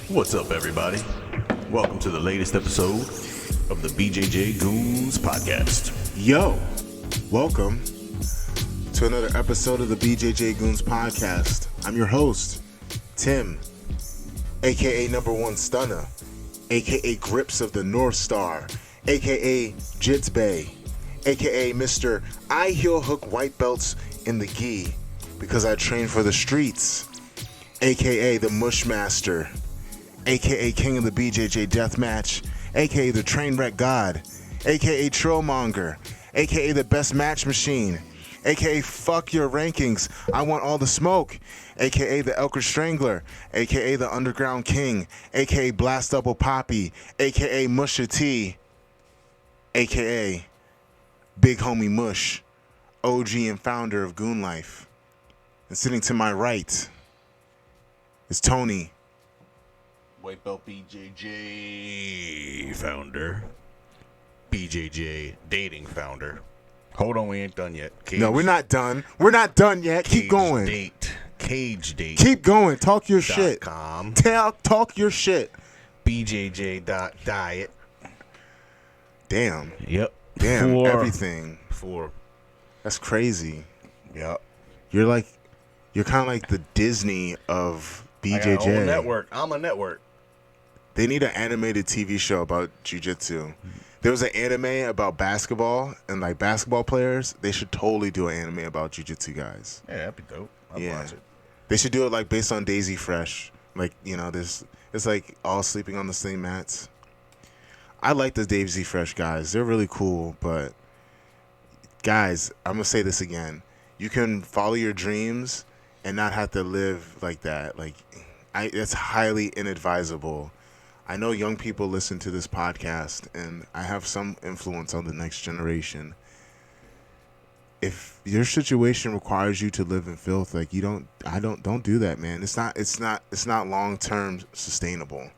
What's up, everybody? Welcome to the latest episode of the BJJ GOONS podcast. Yo, welcome to another episode of the BJJ GOONS podcast. I'm your host, Tim, aka Number One Stunner, aka Grips of the North Star, aka Jits Bay, aka Mr. I heel hook white belts in the gi because I train for the streets, aka the Mushmaster, aka King of the BJJ Deathmatch, aka the Trainwreck God, aka Trollmonger, aka the Best Match Machine, aka Fuck Your Rankings, I Want All the Smoke, aka the Elker Strangler, aka the Underground King, aka Blast Double Poppy, aka Musha T, aka Big Homie Mush, OG and founder of Goon Life. And sitting to my right is Tony, White Belt BJJ founder. BJJ dating founder. Hold on, we ain't done yet. No, we're not done. We're not done yet. Keep going. Cage date. Keep going. Talk your shit. .com. Talk your shit. BJJ.diet. Damn. Yep. Damn. Everything. For. That's crazy. Yep. You're kind of like the Disney of BJJ. I got a whole network. I'm a network. They need an animated TV show about jiu-jitsu. There was an anime about basketball and like basketball players. They should totally do an anime about jiu-jitsu guys. Yeah, that'd be dope. I'd watch it. They should do it like based on Daisy Fresh. Like, you know, it's like all sleeping on the same mats. I like the Daisy Fresh guys. They're really cool, but guys, I'm going to say this again. You can follow your dreams and not have to live like that. Like, it's highly inadvisable. I know young people listen to this podcast, and I have some influence on the next generation. If your situation requires you to live in filth, like don't do that, man. It's not long-term sustainable.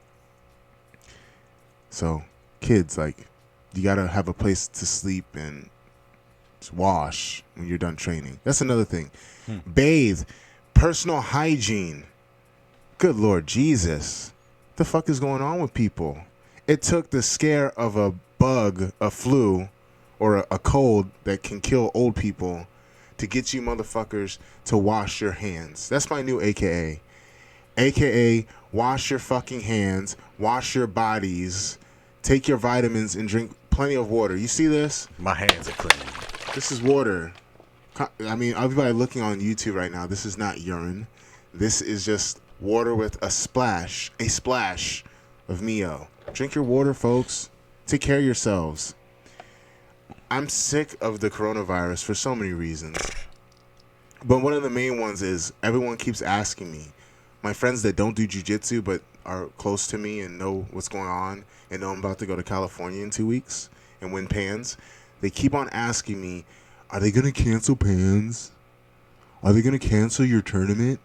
So, kids, like, you gotta have a place to sleep and wash when you're done training. That's another thing. Bathe, personal hygiene. Good Lord Jesus. The fuck is going on with people? It took the scare of a bug, a flu, or a cold that can kill old people to get you motherfuckers to wash your hands. That's my new AKA. AKA, wash your fucking hands, wash your bodies, take your vitamins, and drink plenty of water. You see this? My hands are clean. This is water. I mean, everybody looking on YouTube right now, this is not urine. This is just water with a splash of Mio. Drink your water, folks. Take care of yourselves. I'm sick of the coronavirus for so many reasons. But one of the main ones is everyone keeps asking me, my friends that don't do jiu-jitsu but are close to me and know what's going on and know I'm about to go to California in 2 weeks and win Pans, they keep on asking me, are they going to cancel Pans? Are they going to cancel your tournament?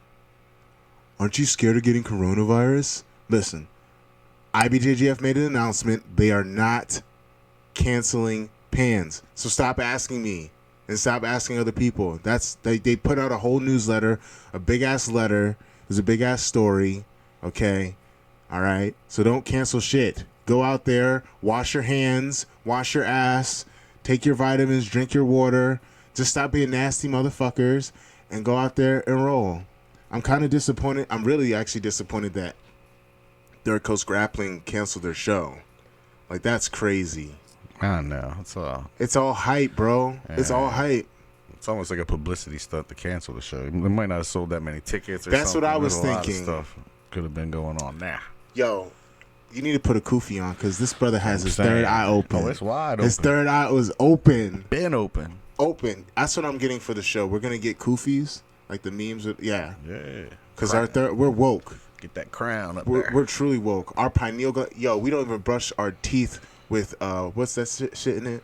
Aren't you scared of getting coronavirus? Listen, IBJJF made an announcement. They are not canceling Pans. So stop asking me and stop asking other people. They put out a whole newsletter, a big-ass letter. There's a big-ass story, okay? All right? So don't cancel shit. Go out there, wash your hands, wash your ass, take your vitamins, drink your water. Just stop being nasty motherfuckers and go out there and roll. I'm kind of disappointed. I'm really actually disappointed that Third Coast Grappling canceled their show. Like, that's crazy. I know. It's all hype, bro. Yeah. It's all hype. It's almost like a publicity stunt to cancel the show. They might not have sold that many tickets or That's something. what I was A lot of thinking. stuff could have been going on now. Yo, you need to put a kufi on because this brother has his third eye open. Oh, it's wide open. His third eye was open. Been open. Open. That's what I'm getting for the show. We're going to get kufis, like the memes. Yeah. Yeah. Because we're woke. Get that crown up there. We're truly woke. Our pineal yo, we don't even brush our teeth with what's that shit in it?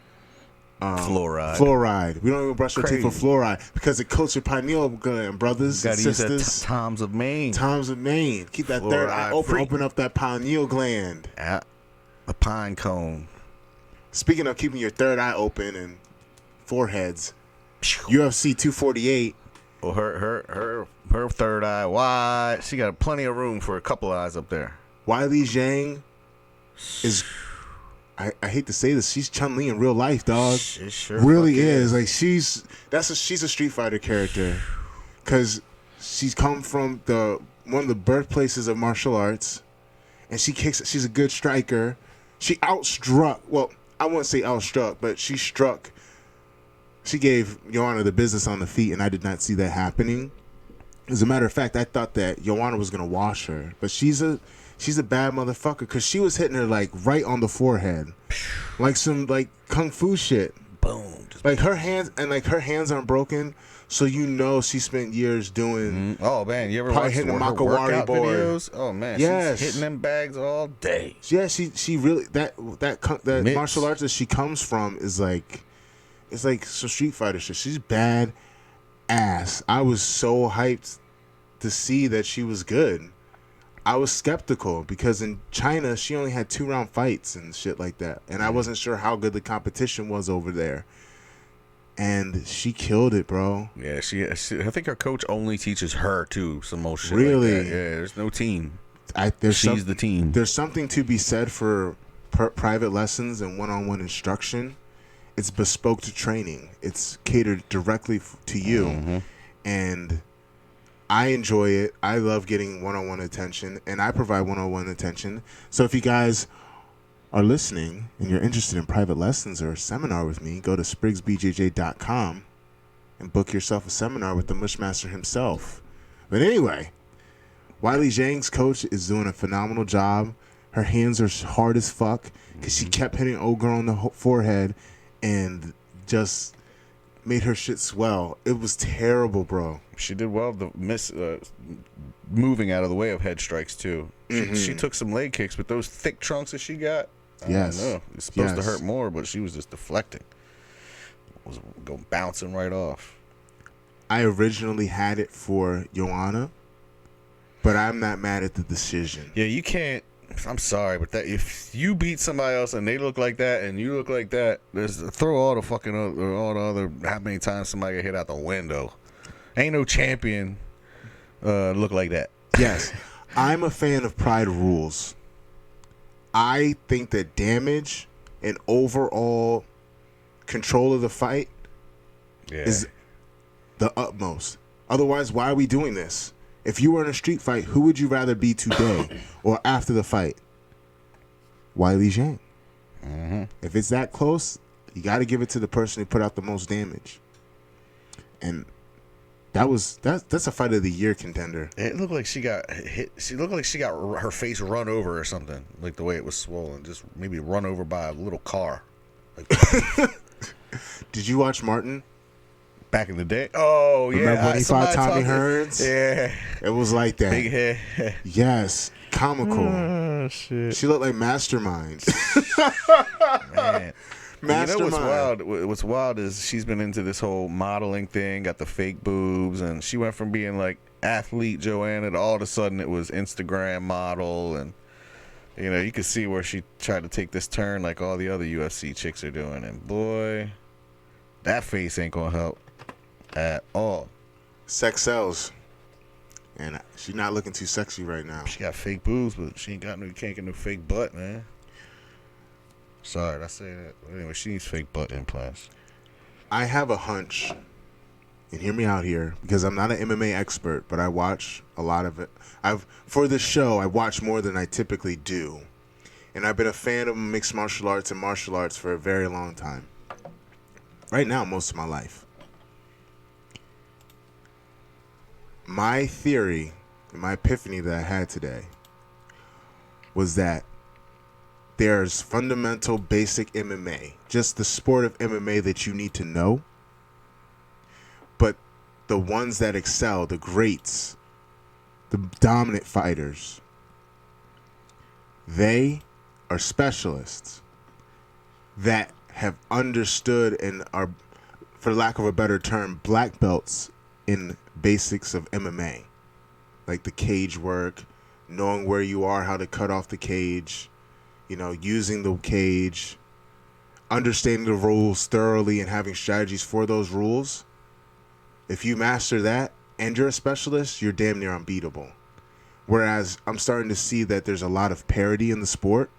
Fluoride. We don't even brush our teeth with fluoride because it coats your pineal gland, brothers and sisters. Use that Toms of Maine. Toms of Maine. Keep that Fluoride third eye open. free. Open up that pineal gland. Yeah. The pine cone. Speaking of keeping your third eye open and foreheads, UFC 248. Well, her third eye wide. She got plenty of room for a couple eyes up there. Wiley Zhang is, I hate to say this, she's Chun-Li in real life, dog. It sure really fucking is. Like she's a Street Fighter character, because she's come from one of the birthplaces of martial arts, and she's a good striker. She outstruck. Well, I wouldn't say outstruck, but she struck. She gave Joanna the business on the feet, and I did not see that happening. As a matter of fact, I thought that Joanna was gonna wash her, but she's a bad motherfucker, because she was hitting her like right on the forehead, like some like kung fu shit. Boom. Like her hands aren't broken, so you know she spent years doing. Oh man, you ever probably watch hitting her the Makawari workout board videos? Oh man, Yes. she's hitting them bags all day. Yeah, she really that Mitts. martial arts that she comes from is like, it's like some Street Fighter shit. She's bad ass. I was so hyped to see that she was good. I was skeptical because in China she only had 2-round fights and shit like that, and I wasn't sure how good the competition was over there. And she killed it, bro. Yeah, she I think her coach only teaches her too some more shit. Really? Like that. Yeah, there's no team. She's the team. There's something to be said for private lessons and one-on-one instruction. It's bespoke to training. It's catered directly to you, and I enjoy it. I love getting one-on-one attention, and I provide one-on-one attention. So if you guys are listening and you're interested in private lessons or a seminar with me, go to SpriggsBJJ.com and book yourself a seminar with the Mushmaster himself. But anyway, Wiley Zhang's coach is doing a phenomenal job. Her hands are hard as fuck because she kept hitting old girl on the forehead and just made her shit swell. It was terrible, bro. She did well to moving out of the way of head strikes too. She took some leg kicks, but those thick trunks that she got, I don't know. It's supposed to hurt more, but she was just deflecting. It was going bouncing right off. I originally had it for Joanna, but I'm not mad at the decision. Yeah, you can't. I'm sorry, but that if you beat somebody else and they look like that and you look like that, throw all the other how many times somebody get hit out the window. Ain't no champion look like that. Yes, I'm a fan of Pride rules. I think that damage and overall control of the fight is the utmost. Otherwise, why are we doing this? If you were in a street fight, who would you rather be today or after the fight? Wiley Zhang. If it's that close, you got to give it to the person who put out the most damage. And that's a fight of the year contender. It looked like she got hit. She looked like she got her face run over or something, like the way it was swollen. Just maybe run over by a little car. Like, Did you watch Martin? Back in the day? Oh, yeah. Remember when he fought Tommy Hearns? Yeah. It was like that. Big head. Yes. Comical. Oh, shit. She looked like Mastermind. Man. Mastermind. You know what's wild is she's been into this whole modeling thing, got the fake boobs, and she went from being like athlete Joanna to all of a sudden it was Instagram model, and you know, you could see where she tried to take this turn like all the other UFC chicks are doing, and boy, that face ain't gonna help at all. Sex sells. And she's not looking too sexy right now. She got fake boobs, but she ain't got no, you can't get no fake butt, man. Sorry, did I say that? Anyway, she needs fake butt implants. I have a hunch, and hear me out here, because I'm not an MMA expert, but I watch a lot of it. For this show, I watch more than I typically do. And I've been a fan of mixed martial arts and martial arts for a very long time. Right now, most of my life. My theory, my epiphany that I had today was that there's fundamental basic MMA, just the sport of MMA that you need to know. But the ones that excel, the greats, the dominant fighters, they are specialists that have understood and are, for lack of a better term, black belts in basics of MMA, like the cage work, knowing where you are, how to cut off the cage, you know, using the cage, understanding the rules thoroughly and having strategies for those rules. If you master that and you're a specialist, you're damn near unbeatable. Whereas I'm starting to see that there's a lot of parity in the sport.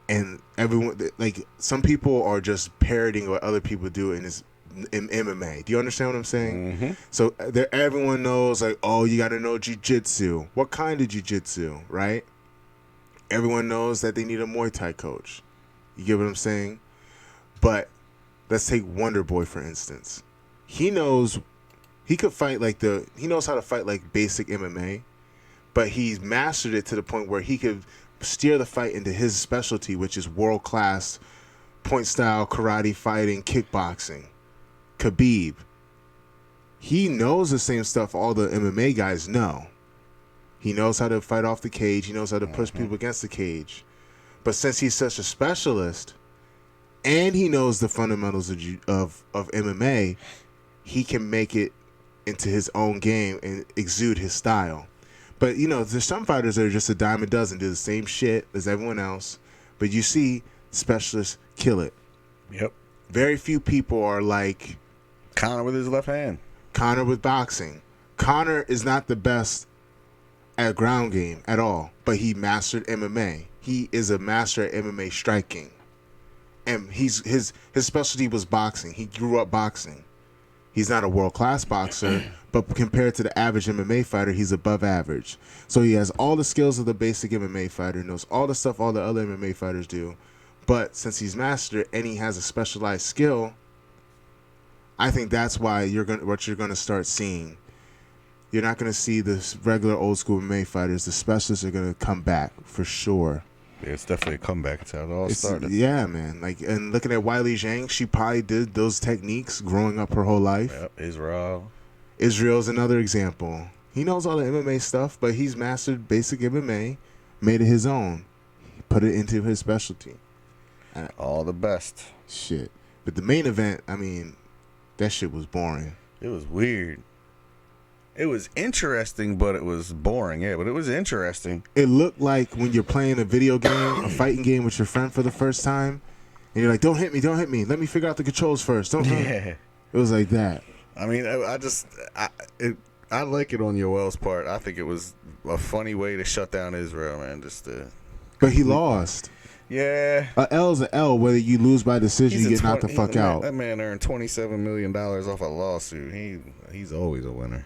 And everyone, like, some people are just parroting what other people do in MMA. Do you understand what I'm saying? Mm-hmm. So everyone knows, like, oh, you got to know jiu-jitsu. What kind of jiu-jitsu, right? Everyone knows that they need a Muay Thai coach. You get what I'm saying? But let's take Wonder Boy, for instance. He knows he knows how to fight like basic MMA, but he's mastered it to the point where he could steer the fight into his specialty, which is world-class point style karate fighting, kickboxing. Khabib. He knows the same stuff all the MMA guys know. He knows how to fight off the cage. He knows how to push people against the cage. But since he's such a specialist, and he knows the fundamentals of MMA, he can make it into his own game and exude his style. But, there's some fighters that are just a dime a dozen, do the same shit as everyone else. But you see specialists kill it. Yep. Very few people are like Conor with his left hand. Conor with boxing. Conor is not the best at ground game at all, but he mastered MMA. He is a master at MMA striking. And his specialty was boxing. He grew up boxing. He's not a world-class boxer, but compared to the average MMA fighter, he's above average. So he has all the skills of the basic MMA fighter, knows all the stuff all the other MMA fighters do. But since he's mastered it and he has a specialized skill, I think that's why what you're gonna start seeing. You're not gonna see the regular old school MMA fighters. The specialists are gonna come back for sure. Yeah, it's definitely a comeback. It's how it all started. Yeah, man. Like, and looking at Weili Zhang, she probably did those techniques growing up her whole life. Yep, Israel. Israel's another example. He knows all the MMA stuff, but he's mastered basic MMA, made it his own, put it into his specialty. All the best. Shit. But the main event, I mean, that shit was boring. It was weird. It was interesting, but it was boring. Yeah, but it was interesting. It looked like when you're playing a video game, a fighting game with your friend for the first time, and you're like, don't hit me. Let me figure out the controls first. Don't hit me. It was like that. I mean, I like it on Yoel's part. I think it was a funny way to shut down Israel, man. But he lost. Yeah. A L's an L. Whether you lose by decision, you get knocked the fuck out. That man earned $27 million off a lawsuit. He's always a winner.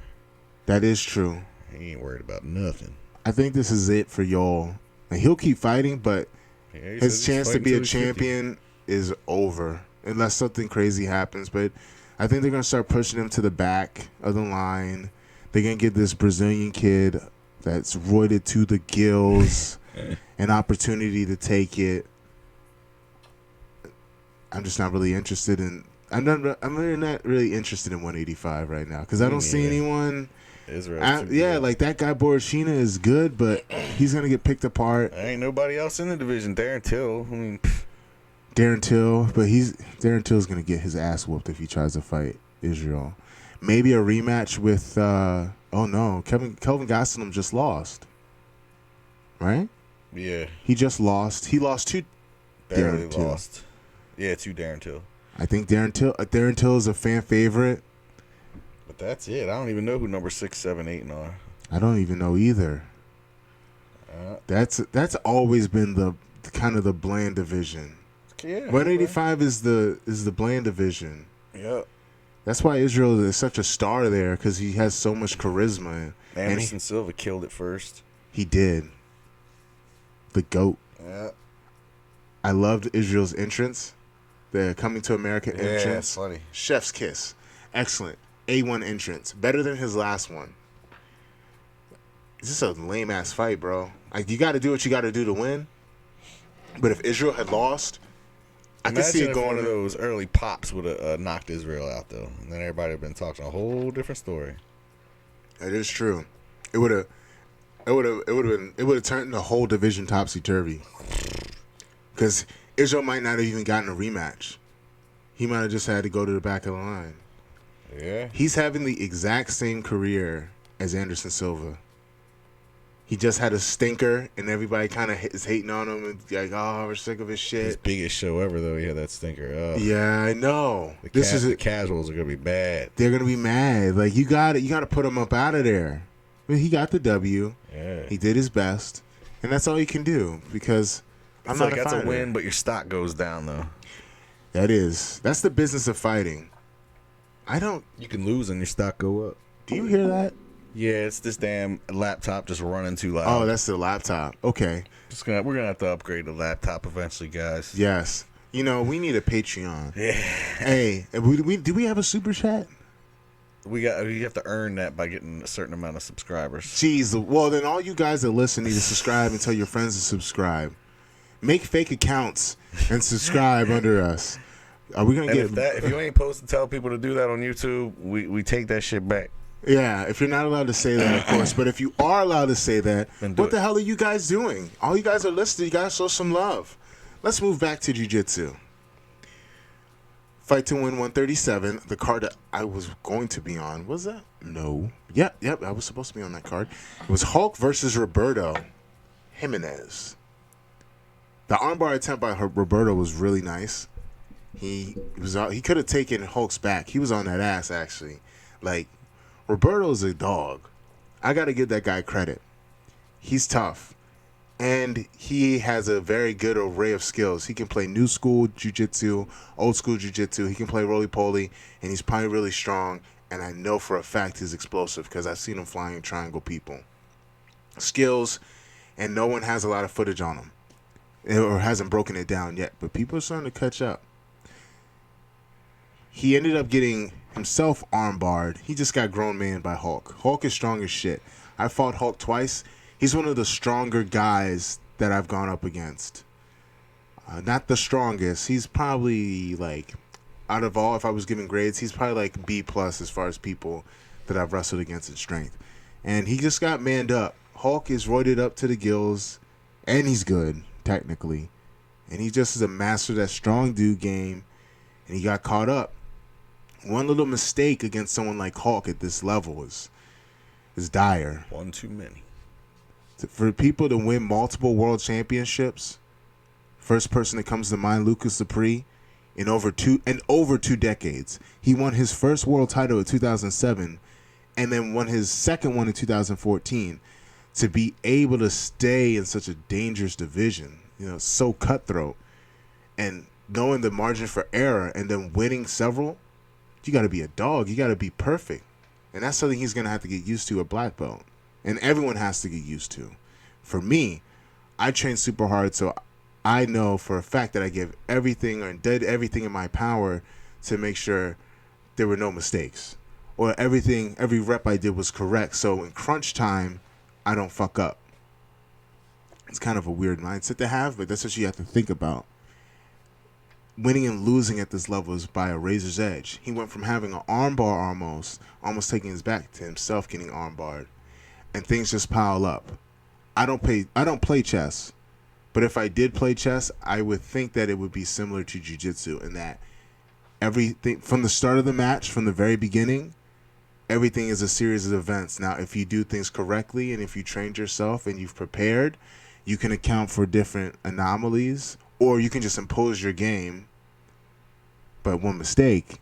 That is true. He ain't worried about nothing. I think this is it for Yoel. And he'll keep fighting, but his chance to be a champion is over unless something crazy happens. But I think they're going to start pushing him to the back of the line. They're going to give this Brazilian kid that's roided to the gills an opportunity to take it. I'm just not really interested in. I'm not really interested in 185 right now because I don't see anyone. Like that guy Borishina is good, but he's gonna get picked apart. There ain't nobody else in the division. Darren Till. I mean, Darren Till, but Darren Till's gonna get his ass whooped if he tries to fight Israel. Maybe a rematch with. Kelvin Gastelum just lost. Right? Yeah. He just lost. He lost to Barely Darren Till. lost. Yeah, to Darren Till. I think Darren Till is a fan favorite. But that's it. I don't even know who number 6, 7, 8 are. I don't even know either. That's always been the kind of the bland division. Yeah. 185 is the bland division. Yep. That's why Israel is such a star there because he has so much charisma. Anderson Silva killed it first. He did. The GOAT. Yeah. I loved Israel's entrance. The Coming to America entrance. Yeah, that's funny. Chef's kiss. Excellent. A1 entrance. Better than his last one. It's just a lame-ass fight, bro. Like, you got to do what you got to do to win. But if Israel had lost, I could see it going. One of those early pops would have knocked Israel out, though. And then everybody would have been talking a whole different story. That is true. It would have turned the whole division topsy-turvy. Because Israel might not have even gotten a rematch. He might have just had to go to the back of the line. Yeah. He's having the exact same career as Anderson Silva. He just had a stinker, and everybody kind of is hating on him and like, oh, we're sick of his shit. His biggest show ever, though. He had that stinker. Oh. Yeah, I know. The casuals are gonna be bad. They're gonna be mad. Like you got to put him up out of there. But he got the W. Yeah. He did his best, and that's all he can do because I'm It's not like a that's fighter. a win, but your stock goes down though. That's the business of fighting. You can lose and your stock go up. Do you hear that? Yeah, it's this damn laptop just running too loud. Oh, that's the laptop. Okay. We're gonna have to upgrade the laptop eventually, guys. Yes. You know, we need a Patreon. Yeah. Hey, do we have a super chat? You have to earn that by getting a certain amount of subscribers. Jeez. Well, then all you guys that listen need to subscribe and tell your friends to subscribe. Make fake accounts and subscribe under us. Are we gonna If you ain't supposed to tell people to do that on YouTube, we take that shit back. Yeah, if you're not allowed to say that, of course. But if you are allowed to say that, what the hell are you guys doing? All you guys are listening. You gotta show some love. Let's move back to jiu-jitsu. Fight to Win 137, the card that I was going to be on. Was that? No. Yep, I was supposed to be on that card. It was Hulk versus Roberto Jimenez. The armbar attempt by Roberto was really nice. He could have taken Hulk's back. He was on that ass, actually. Like, Roberto's a dog. I got to give that guy credit. He's tough. And he has a very good array of skills. He can play new school jiu-jitsu, old school jiu-jitsu. He can play roly-poly, and he's probably really strong. And I know for a fact he's explosive because I've seen him flying triangle people. Skills, and no one has a lot of footage on him. Or hasn't broken it down yet. But people are starting to catch up. He ended up getting himself armbarred. He just got grown man by Hulk. Hulk is strong as shit. I fought Hulk twice. He's one of the stronger guys that I've gone up against. Not the strongest. He's probably like, out of all, if I was giving grades, he's probably like B+ as far as people that I've wrestled against in strength. And he just got manned up. Hulk is roided up to the gills, and he's good, technically. And he just is a master of that strong dude game, and he got caught up. One little mistake against someone like Hulk at this level is dire. One too many. For people to win multiple world championships, first person that comes to mind, Lucas Dupree, in over two decades. He won his first world title in 2007, and then won his second one in 2014. To be able to stay in such a dangerous division, so cutthroat, and knowing the margin for error, and then winning several. You got to be a dog. You got to be perfect. And that's something he's going to have to get used to at black belt. And everyone has to get used to. For me, I train super hard, so I know for a fact that I give everything or did everything in my power to make sure there were no mistakes. Or every rep I did was correct. So in crunch time, I don't fuck up. It's kind of a weird mindset to have, but that's what you have to think about. Winning and losing at this level is by a razor's edge. He went from having an armbar almost taking his back, to himself getting armbarred, and things just pile up. I don't play chess, but if I did play chess, I would think that it would be similar to jiu-jitsu in that everything from the start of the match, from the very beginning, everything is a series of events. Now, if you do things correctly and if you trained yourself and you've prepared, you can account for different anomalies. Or you can just impose your game, but one mistake,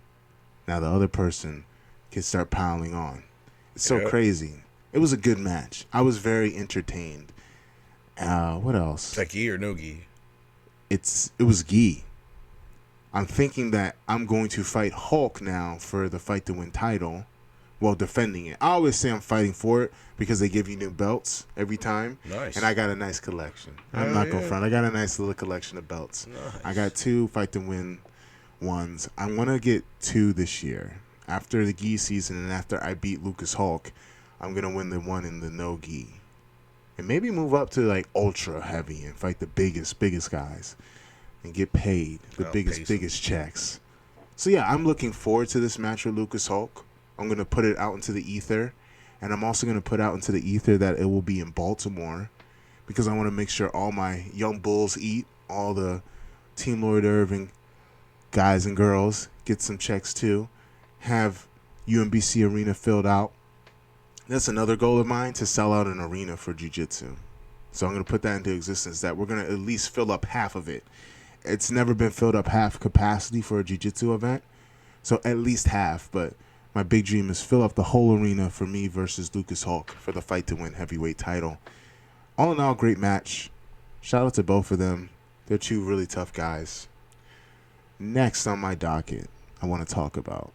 now the other person can start piling on. It's so crazy. It was a good match. I was very entertained. What else? Is that gi or no gi? It was gi. I'm thinking that I'm going to fight Hulk now for the Fight to Win title. Well, defending it. I always say I'm fighting for it because they give you new belts every time. Nice. And I got a nice collection. I'm not going to front. I got a nice little collection of belts. Nice. I got 2 Fight to Win ones. I'm going to get 2 this year. After the gi season and after I beat Lucas Hulk, I'm going to win the one in the no gi. And maybe move up to like ultra heavy and fight the biggest guys. And get paid the biggest checks. So yeah, I'm looking forward to this match with Lucas Hulk. I'm going to put it out into the ether. And I'm also going to put out into the ether that it will be in Baltimore. Because I want to make sure all my young bulls eat. All the Team Lloyd Irving guys and girls get some checks too. Have UMBC Arena filled out. That's another goal of mine, to sell out an arena for jiu-jitsu. So I'm going to put that into existence, that we're going to at least fill up half of it. It's never been filled up half capacity for a jiu-jitsu event. So at least half, but My big dream is fill up the whole arena for me versus Lucas Hulk for the fight to win heavyweight title. All in all, great match. Shout out to both of them. They're two really tough guys. Next on my docket, I want to talk about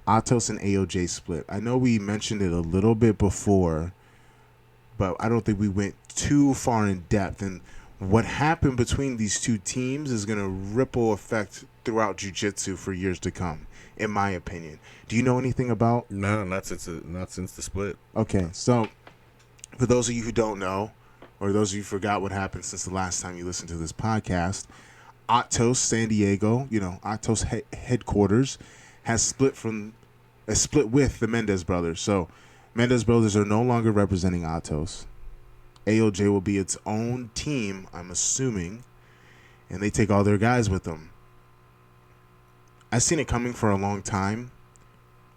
Atos and AOJ split. I know we mentioned it a little bit before, but I don't think we went too far in depth. And what happened between these two teams is going to ripple effect throughout jiu-jitsu for years to come, in my opinion. Do you know anything about? No, not since the split. Okay, so for those of you who don't know, or those of you who forgot what happened since the last time you listened to this podcast, Atos San Diego, Atos headquarters, has split with the Mendez brothers. So Mendez brothers are no longer representing Atos. AOJ will be its own team, I'm assuming, and they take all their guys with them. I've seen it coming for a long time.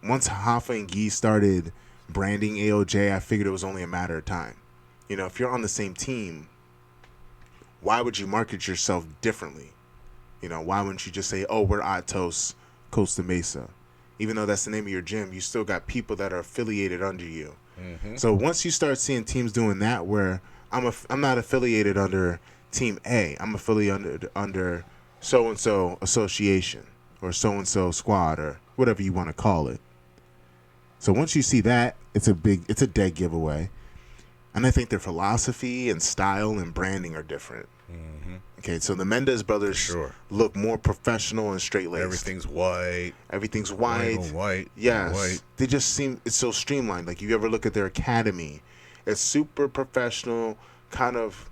Once Hoffa and Gee started branding AOJ, I figured it was only a matter of time. If you're on the same team, why would you market yourself differently? Why wouldn't you just say, oh, we're Atos Costa Mesa? Even though that's the name of your gym, you still got people that are affiliated under you. Mm-hmm. So once you start seeing teams doing that, where I'm not affiliated under Team A, I'm affiliated under so-and-so association or so-and-so squad or whatever you want to call it. So once you see that, it's a dead giveaway. And I think their philosophy and style and branding are different. Mm-hmm. Okay, so the Mendez brothers look more professional and straight-laced. Everything's white. White. Yes. White. They just seem, it's so streamlined. Like, you ever look at their academy, it's super professional, kind of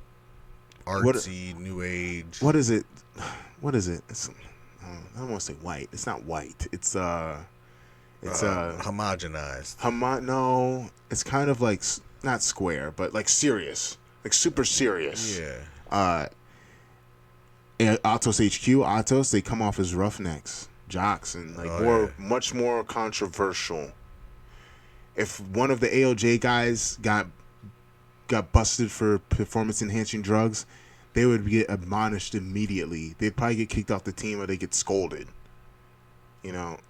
artsy, new age. What is it? It's, I don't want to say white. It's not white. It's homogenized. No, it's kind of like not square, but like serious, like super serious. Yeah. And Atos HQ, Atos, they come off as roughnecks, jocks, and much more controversial. If one of the AOJ guys got busted for performance enhancing drugs, they would get admonished immediately. They'd probably get kicked off the team or they get scolded.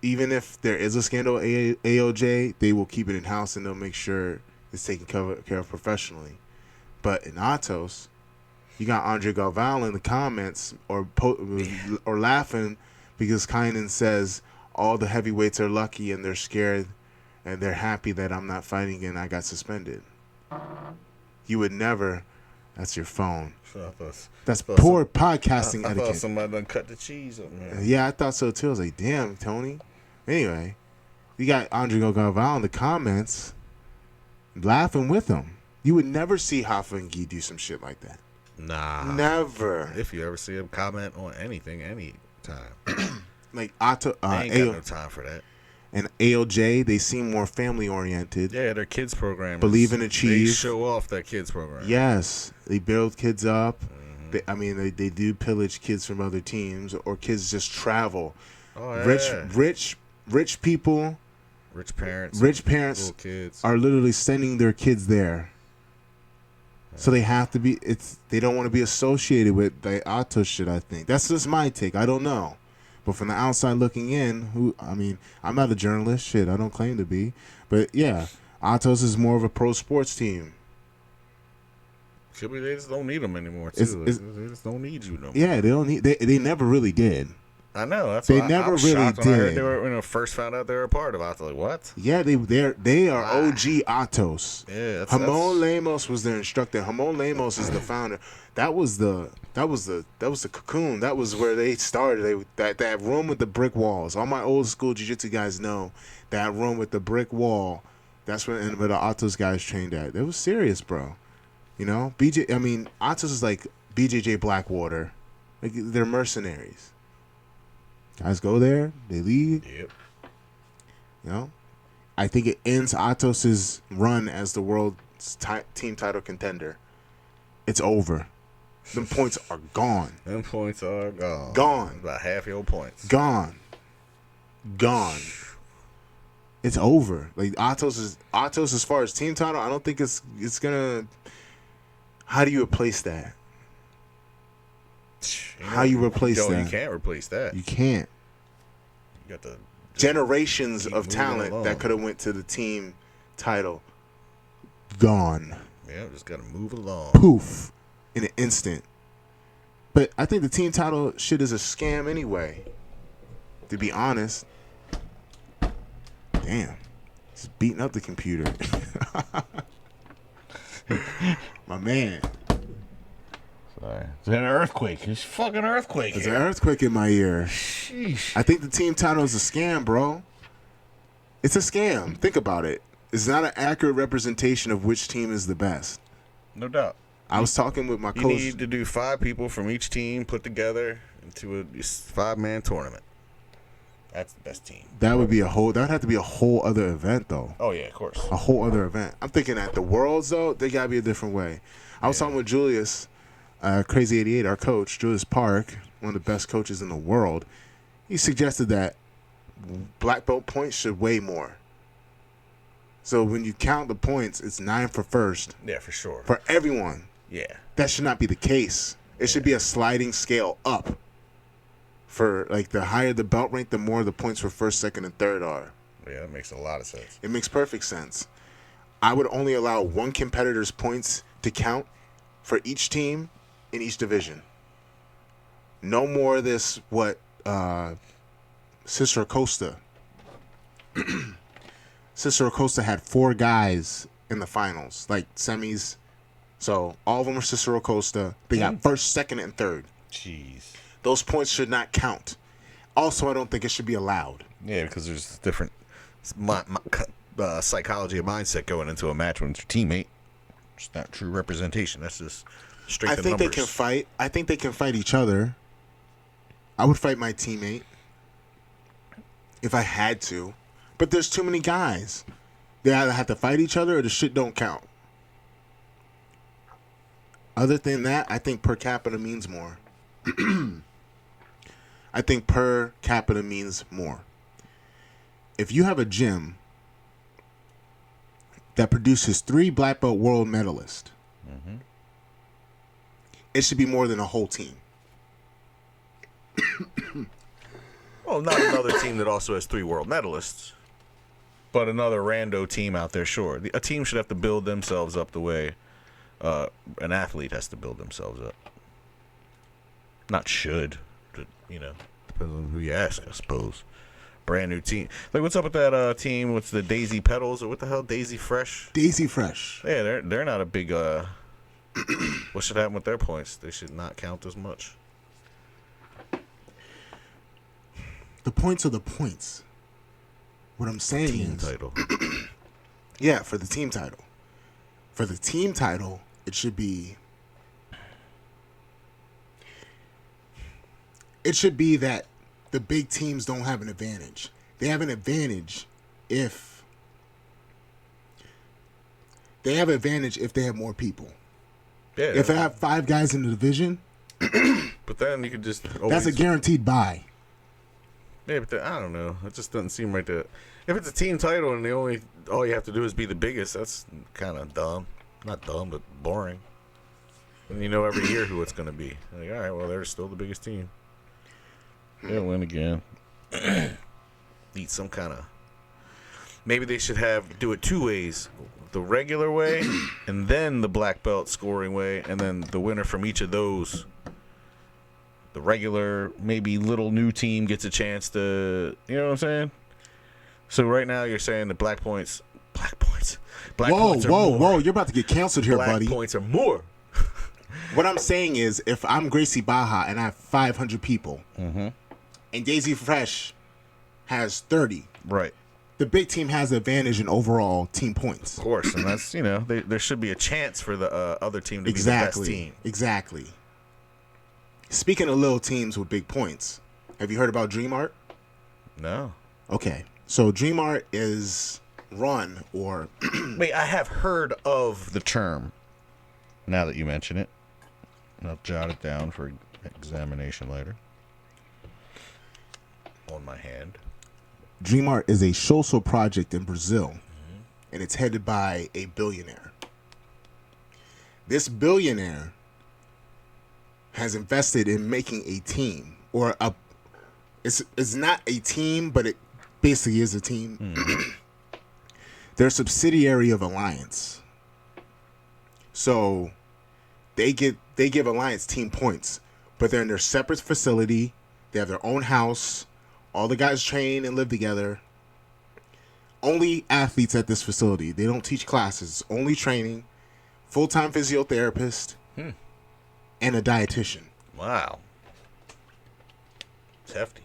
Even if there is a scandal at AOJ, they will keep it in house and they'll make sure it's taken care of professionally. But in Atos, you got Andre Galval in the comments or laughing because Kynan says all the heavyweights are lucky and they're scared and they're happy that I'm not fighting and I got suspended. You would never. That's your phone. That's poor podcasting etiquette. I thought somebody done cut the cheese up, man. Yeah, I thought so too. I was like, damn, Tony. Anyway, you got Andre Galval in the comments laughing with him. You would never see Hoffa and Gee do some shit like that. Nah. Never. If you ever see him comment on anything, any time. Like, ain't got no time for that. And AOJ, they seem more family oriented. Yeah, they're kids programmers. Believe and achieve. They show off that kids program. Yes, they build kids up. Mm-hmm. They do pillage kids from other teams, or kids just travel. Oh, yeah. Rich people, rich parents, little kids are literally sending their kids there. Yeah. So they have to be. They don't want to be associated with the Atos shit. I think that's just my take. I don't know. But from the outside looking in, I'm not a journalist. Shit, I don't claim to be. But yeah, Atos is more of a pro sports team. They just don't need them anymore, too. They just don't need you no more. Yeah, they don't need. They never really did. I know. That's they why never I was really shocked did. When I heard they were, when I first found out they were a part of it. I was like, what? Yeah, they are OG Atos. Yeah, Ramon Lemos was their instructor. Ramon Lemos is the founder. That was the cocoon. That was where they started. That room with the brick walls. All my old school jiu-jitsu guys know that room with the brick wall. That's where the Atos guys trained at. It was serious, bro. Atos is like BJJ Blackwater. Like, they're mercenaries. Guys go there, they leave. Yep. I think it ends Atos' run as the world team title contender. It's over. Them points are gone. Gone. About half your points. Gone. It's over. Like, Atos as far as team title, I don't think it's gonna. How do you replace that? How you replace that? You can't replace that. You can't. You got the generations keep of moving talent along. that could have went to the team title. Gone. Yeah, just gotta move along. Poof. In an instant. But I think the team title shit is a scam anyway. To be honest. Damn. Just beating up the computer. My man. Sorry. It's an earthquake. It's a fucking earthquake. There's an earthquake in my ear. Sheesh. I think the team title is a scam, bro. It's a scam. Think about it. It's not an accurate representation of which team is the best. No doubt. I was talking with my You coach. need to do 5 people from each team put together into a 5-man tournament. That's the best team. That would have to be a whole other event, though. Oh, yeah, of course. A whole other event. I'm thinking at the Worlds, though, they got to be a different way. I was talking with Julius, Crazy 88, our coach, Julius Park, one of the best coaches in the world. He suggested that black belt points should weigh more. So when you count the points, it's 9 for first. Yeah, for sure. For everyone. Yeah. That should not be the case. It should be a sliding scale up. For, like, the higher the belt rank, the more the points for first, second, and third are. Yeah, that makes a lot of sense. It makes perfect sense. I would only allow one competitor's points to count for each team in each division. No more of this, what Cicero Costa. Cicero Costa had 4 guys in the finals, like semis. So all of them are Cicero Costa. They got first, second, and third. Jeez. Those points should not count. Also, I don't think it should be allowed. Yeah, because there's different psychology and mindset going into a match when it's your teammate. It's not true representation. That's just strength I and think numbers. they can fight. I think they can fight each other. I would fight my teammate if I had to. But there's too many guys. They either have to fight each other or the shit don't count. Other than that, I think per capita means more. I think per capita means more. If you have a gym that produces 3 black belt world medalists, it should be more than a whole team. Well, not another team that also has 3 world medalists, but another rando team out there, sure. A team should have to build themselves up the way an athlete has to build themselves up. Not should, but, depends on who you ask, I suppose. Brand new team. Like, what's up with that team? What's the Daisy Petals or what the hell? Daisy Fresh? Daisy Fresh. Yeah, they're not a big. What should happen with their points? They should not count as much. The points are the points. What I'm saying Team is, title. yeah, for the team title. For the team title, it should be. It should be that the big teams don't have an advantage. They have an advantage if they have more people. Yeah. If I have 5 guys in the division, But then you could just. that's a guaranteed bye. Yeah, but I don't know. It just doesn't seem right to. If it's a team title and all you have to do is be the biggest, that's kind of dumb. Not dumb, but boring. And you know every year who it's going to be. Like, all right, well, they're still the biggest team. They'll win again. Need some kind of. Maybe they should do it 2 ways: the regular way, and then the black belt scoring way, and then the winner from each of those. The regular, maybe little new team gets a chance to, you know what I'm saying? So right now you're saying the black points are more. You're about to get canceled here, Black buddy. points are more. What I'm saying is, if I'm Gracie Baja and I have 500 people, and Daisy Fresh has 30, Right. the big team has the advantage in overall team points. Of course, and that's, there should be a chance for the other team to be the best team. Exactly. Speaking of little teams with big points, have you heard about Dream Art? No. Okay. So Dream Art is run or... Wait, I have heard of the term, now that you mention it. I'll jot it down for examination later. On my hand. Dream Art is a social project in Brazil, and it's headed by a billionaire. This billionaire has invested in making a team, or it's not a team, but basically is a team. They're a subsidiary of Alliance. So they give Alliance team points, but they're in their separate facility. They have their own house. All the guys train and live together. Only athletes at this facility. They don't teach classes. Only training. Full-time physiotherapist. And a dietitian. Wow. It's hefty.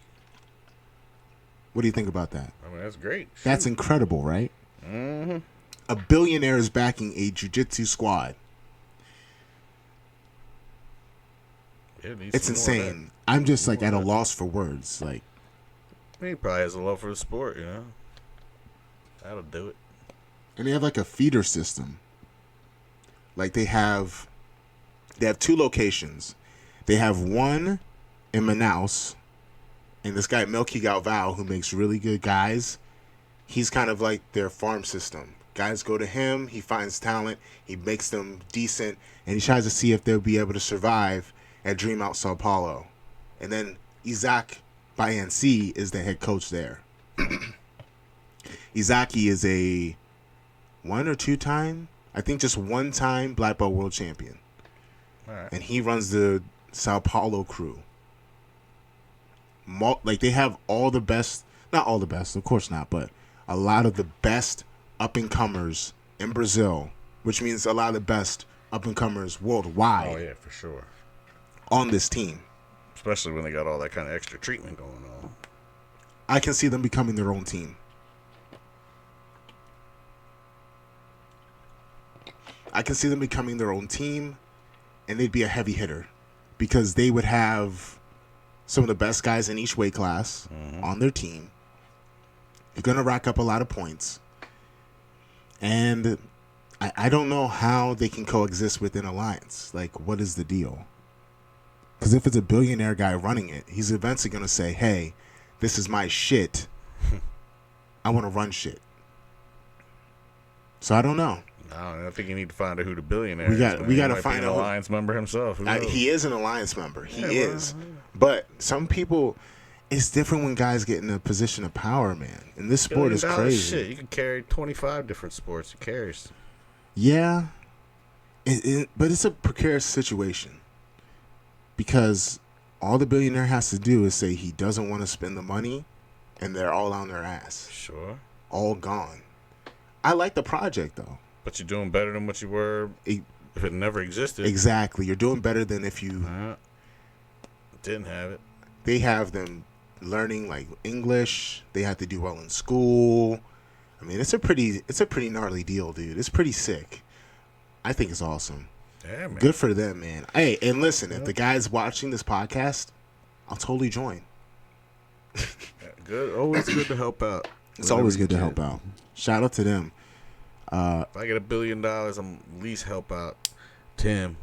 What do you think about that? I mean, that's great. That's incredible, right? Mm-hmm. A billionaire is backing a jiu-jitsu squad. It's insane. I'm just like at a loss for words. Like, he probably has a love for the sport, you know. That'll do it. And they have like a feeder system. Like they have 2 locations. They have one in Manaus, and this guy Melky Galvao, who makes really good guys, he's kind of like their farm system. Guys go to him, he finds talent, he makes them decent, and he tries to see if they'll be able to survive at Dream Out Sao Paulo. And then Isaac Bayanci is the head coach there. Izaki is a 1 or 2 time, I think just 1 time black belt world champion. All right. And he runs the Sao Paulo crew. Like they have all the best, not all the best, of course not, but a lot of the best up-and-comers in Brazil, which means a lot of the best up-and-comers worldwide. Oh, yeah, for sure. On this team. Especially when they got all that kind of extra treatment going on. I can see them becoming their own team. I can see them becoming their own team, and they'd be a heavy hitter because they would have some of the best guys in each weight class on their team. You're going to rack up a lot of points. And I don't know how they can coexist within Alliance. Like, what is the deal? Because if it's a billionaire guy running it, he's eventually going to say, hey, this is my shit. I want to run shit. So I don't know. I think you need to find out who the billionaire is. We got to He might find be an out. Alliance member himself. He is an Alliance member. He is. But some people, it's different when guys get in a position of power, man. And this sport is crazy. Shit, you can carry 25 different sports. Who cares? Yeah. But it's a precarious situation. Because all the billionaire has to do is say he doesn't want to spend the money, and they're all on their ass. Sure. All gone. I like the project, though. But you're doing better than what you were if it never existed. Exactly. You're doing better than if you didn't have it. They have them learning like English. They have to do well in school. I mean, it's a pretty gnarly deal, dude. It's pretty sick. I think it's awesome. Yeah, man. Good for them, man. Hey, and listen, if the guy's watching this podcast, I'll totally join. Good. Always good to help out. It's always good to help out. Shout out to them. If I get $1 billion, I'm at least help out Tim.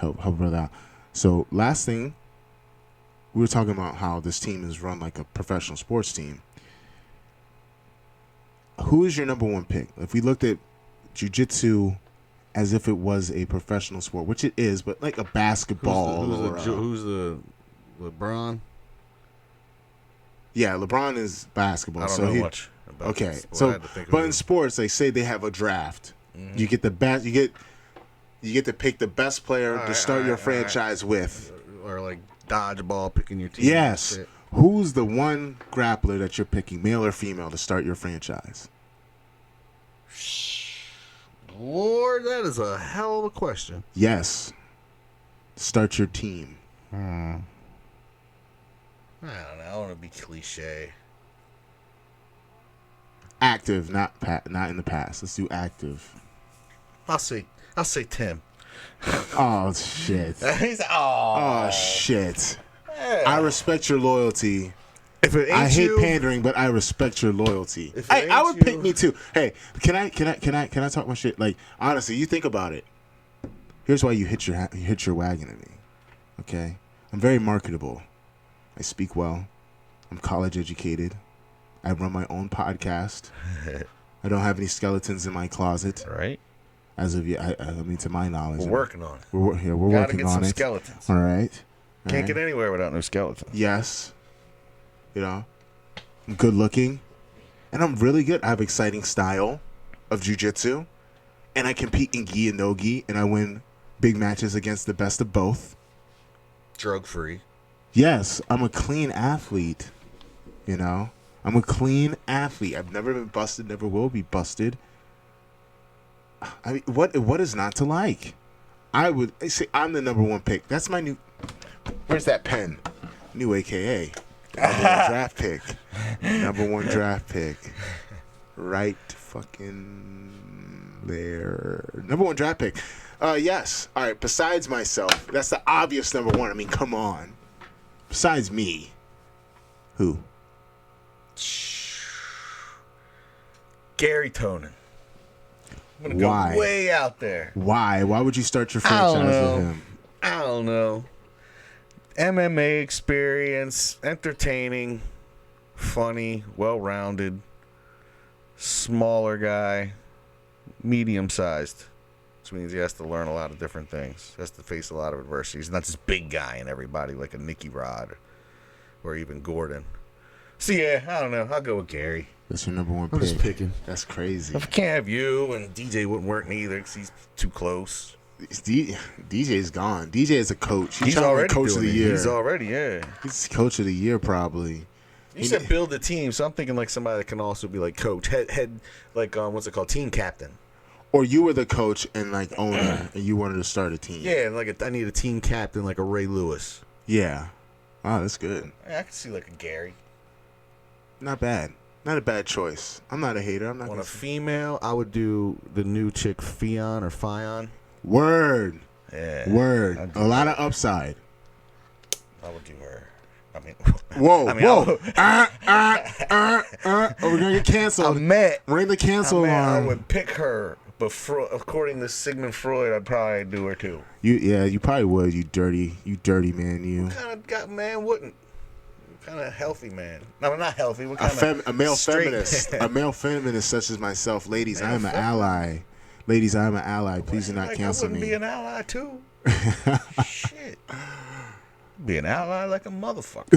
help brother out. So last thing, we were talking about how this team is run like a professional sports team. Who is your number 1 pick? If we looked at jiu-jitsu as if it was a professional sport, which it is, but like a basketball. Who's the LeBron? Yeah, LeBron is basketball. I don't know much about okay, this, so but in sports, they say they have a draft. Mm-hmm. You get the best. You get to pick the best player to start your franchise with, or like dodgeball, picking your team. Yes. Who's the one grappler that you're picking, male or female, to start your franchise? Lord, that is a hell of a question. Yes. Start your team. I don't know. I want to be cliche. Active, not in the past. Let's do active. I'll say Tim. Oh shit. Oh shit. Hey. I respect your loyalty. If it ain't I hate pandering, but I respect your loyalty. Hey, I would pick me too. Hey, can I talk my shit? Like, honestly, you think about it. Here's why you hit your wagon at me. Okay? I'm very marketable. I speak well. I'm college educated. I run my own podcast. I don't have any skeletons in my closet. Right. As of yet, I mean, to my knowledge. We're working on it. We're working on it. Skeletons. All right. Can't get anywhere without no skeletons. Yes. You know, I'm good looking, and I'm really good. I have exciting style of jiu-jitsu, and I compete in gi and no gi, and I win big matches against the best of both. Drug free. Yes, I'm a clean athlete. You know, I'm a clean athlete. I've never been busted, never will be busted. I mean, what is not to like? I would say I'm the number one pick. That's my new. Where's that pen? New AKA. Number one draft pick. Number one draft pick. Right fucking there. Number one draft pick. Yes. All right. Besides myself, that's the obvious number one. I mean, come on. Besides me, who? Gary Tonin. I'm gonna Why? go way out there. Why? Why would you start your franchise with him? I don't know. MMA experience, entertaining, funny, well-rounded, smaller guy, medium-sized, which means he has to learn a lot of different things. He has to face a lot of adversity. He's not this big guy in everybody like a Nicky Rod or even Gordon. So, yeah, I don't know. I'll go with Gary. That's your number one pick. I'm just picking. That's crazy. If I can't have you, and DJ wouldn't work neither because he's too close. DJ's gone. DJ is a coach. He's already coach of the year. He's already, yeah. He's coach of the year probably. You said build a team, so I'm thinking like somebody that can also be like coach, head like what's it called, team captain. Or you were the coach and like owner, and you wanted to start a team. Yeah, like I need a team captain like a Ray Lewis. Yeah. Oh, that's good. I can see like a Gary. Not bad. Not a bad choice. I'm not a hater. I'm not. On a female, I would do the new chick Fion or Fion. Word. Yeah. Word. A lot of upside. I would do her. I mean, whoa, I mean, whoa. Oh, we're going to get canceled. Ring the cancel alarm. I would pick her, but according to Sigmund Freud, I'd probably do her too. You probably would, you dirty man, you. What kind of man wouldn't? What kind of healthy man? No, not healthy. What kind a male straight feminist. A male feminist such as myself. Ladies, I am an feminist. ally. Ladies, I am an ally. Please do not cancel I wouldn't me. be an ally too. Shit. Be an ally like a motherfucker.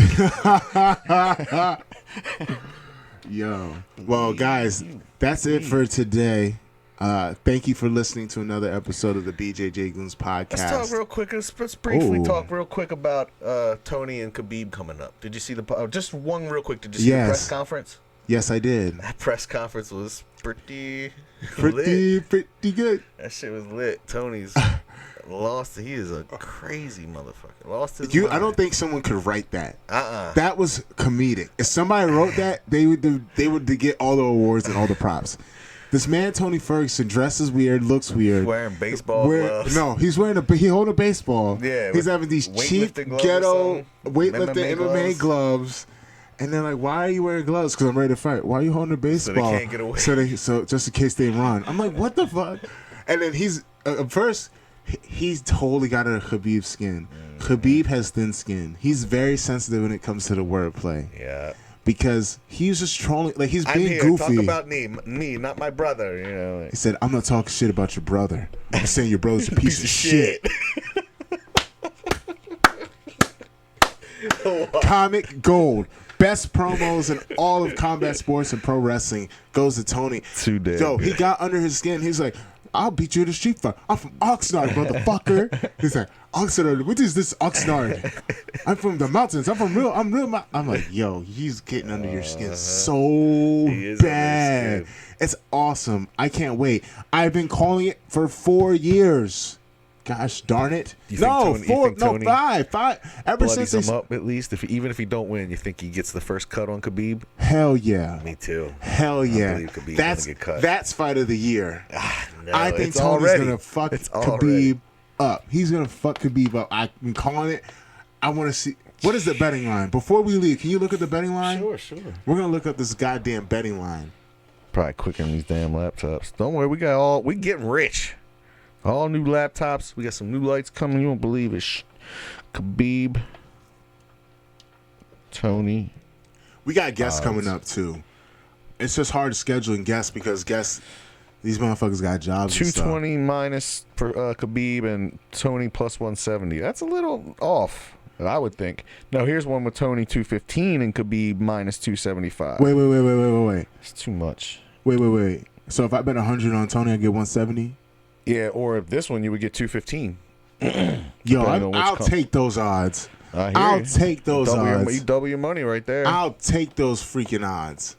Yo. Well, guys, that's it for today. Thank you for listening to another episode of the BJJ Goons podcast. Let's talk real quick. Let's briefly talk real quick about Tony and Khabib coming up. Did you see just one real quick? Did you see the press conference? Yes, I did. That press conference was pretty good. That shit was lit. Tony's lost. He is a crazy motherfucker. Lost his mind. I don't think someone could write that. That was comedic. If somebody wrote that, they would get all the awards and all the props. This man Tony Ferguson dresses weird, looks weird. Wearing baseball gloves. No, he's holding a baseball. Yeah, he's having these cheap ghetto weightlifting MMA gloves. And they're like, "Why are you wearing gloves?" Because I'm ready to fight. Why are you holding a baseball? So they can't get away. So just in case they run. I'm like, what the fuck? And then he's first, he's totally got a Khabib skin. Khabib has thin skin. He's very sensitive when it comes to the wordplay. Yeah. Because he's just trolling, like he's being I'm here, goofy. Talk about me, not my brother. You know. Like. He said, "I'm not talking shit about your brother. I'm saying your brother's a piece of shit." Comic gold. Best promos in all of combat sports and pro wrestling goes to Tony. Too damn Yo, good. he got under his skin. He's like, "I'll beat you in the street fight. I'm from Oxnard, motherfucker." He's like, "Oxnard? What is this Oxnard? I'm from the mountains. I'm real. I'm like, yo, he's getting under your skin so bad. It's awesome. I can't wait. I've been calling it for 4 years. Gosh darn it! Five. Ever since him up, at least even if he don't win, you think he gets the first cut on Khabib? Hell yeah! Me too. Hell yeah! I believe Khabib's gonna get cut. That's fight of the year. No, I think Tony's gonna fuck Khabib up. He's gonna fuck Khabib up. I'm calling it. I want to see. What is the betting line? Before we leave, can you look at the betting line? Sure. We're gonna look up this goddamn betting line. Probably quicker than these damn laptops. Don't worry, we getting rich. All new laptops. We got some new lights coming. You won't believe it. Khabib, Tony. We got guests coming up too. It's just hard scheduling guests because these motherfuckers got jobs. 220 minus for Khabib and Tony plus 170. That's a little off. I would think. Now here's one with Tony 215 and Khabib minus 275. Wait. It's too much. Wait. So if I bet 100 on Tony, I get 170. Yeah, or if this one you would get 215. Yo, I'll take those odds. I'll take those odds. You double your money right there. I'll take those freaking odds.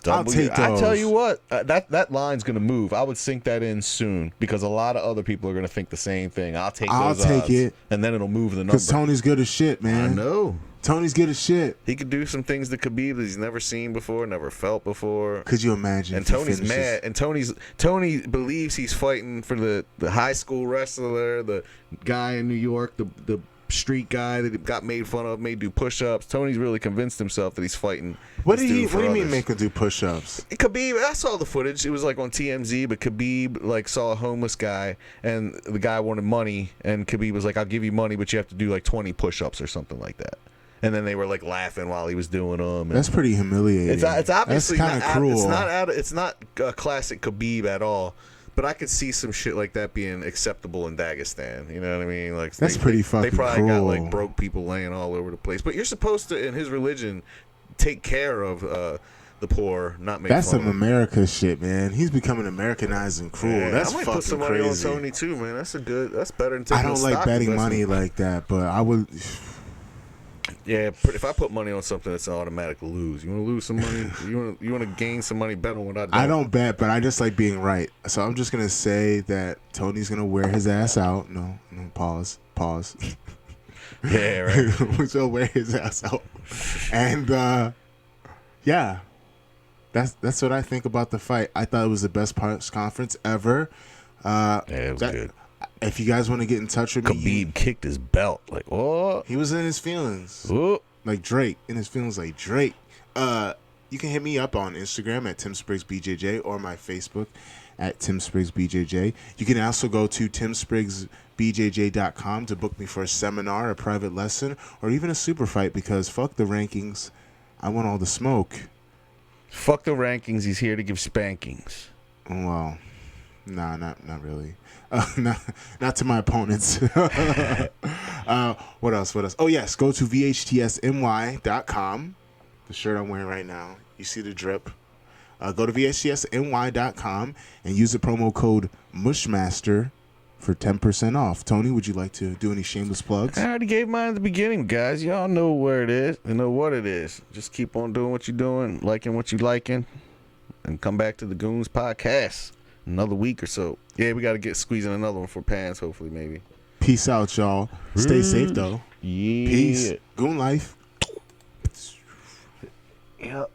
I'll take those. I tell you what, that line's gonna move. I would sink that in soon because a lot of other people are gonna think the same thing. I'll take odds, it, and then it'll move the number. Because Tony's good as shit, man. I know. Tony's good as shit. He could do some things to Khabib that he's never seen before, never felt before. Could you imagine? And Tony's mad. And Tony believes he's fighting for the high school wrestler, the guy in New York, the street guy that got made fun of, made do push-ups. Tony's really convinced himself that he's fighting. What do you mean make him do push-ups? Khabib, I saw the footage. It was like on TMZ, but Khabib like saw a homeless guy and the guy wanted money, and Khabib was like, "I'll give you money, but you have to do like 20 push-ups or something like that." And then they were like laughing while he was doing them. That's pretty humiliating. It's obviously kind of cruel. It's not a classic Khabib at all. But I could see some shit like that being acceptable in Dagestan. You know what I mean? Like that's pretty fucking They probably cruel. got like broke people laying all over the place. But you're supposed to, in his religion, take care of the poor, not make. That's fun some of America shit, man. He's becoming Americanized and cruel. Yeah, that's I might fucking put some money crazy. on Tony too, man. That's better than taking I don't like stock betting investment. money like that, but I would. Yeah, if I put money on something, it's an automatic lose. You want to lose some money? You want to gain some money? Bet on what I do. I don't bet, but I just like being right. So I'm just gonna say that Tony's gonna wear his ass out. No, pause. Yeah, right. He'll wear his ass out, and yeah, that's what I think about the fight. I thought it was the best press conference ever. Yeah, it was good. If you guys want to get in touch with me, Khabib kicked his belt. Like, what? He was in his feelings. Whoa. Like Drake. In his feelings like Drake. You can hit me up on Instagram at TimSpriggsBJJ or my Facebook at TimSpriggsBJJ. You can also go to TimSpriggsBJJ.com to book me for a seminar, a private lesson, or even a super fight because fuck the rankings. I want all the smoke. Fuck the rankings. He's here to give spankings. Well, nah, not really. Not to my opponents. What else? Oh, yes. Go to VHTSNY.com. The shirt I'm wearing right now. You see the drip. Go to VHTSNY.com and use the promo code MUSHMASTER for 10% off. Tony, would you like to do any shameless plugs? I already gave mine at the beginning, guys. Y'all know where it is. You know what it is. Just keep on doing what you're doing, liking what you're liking, and come back to the Goons podcast another week or so. Yeah, we got to get squeezing another one for Pans, hopefully, maybe. Peace out, y'all. Stay safe, though. Yeah. Peace. Goon life. Yep.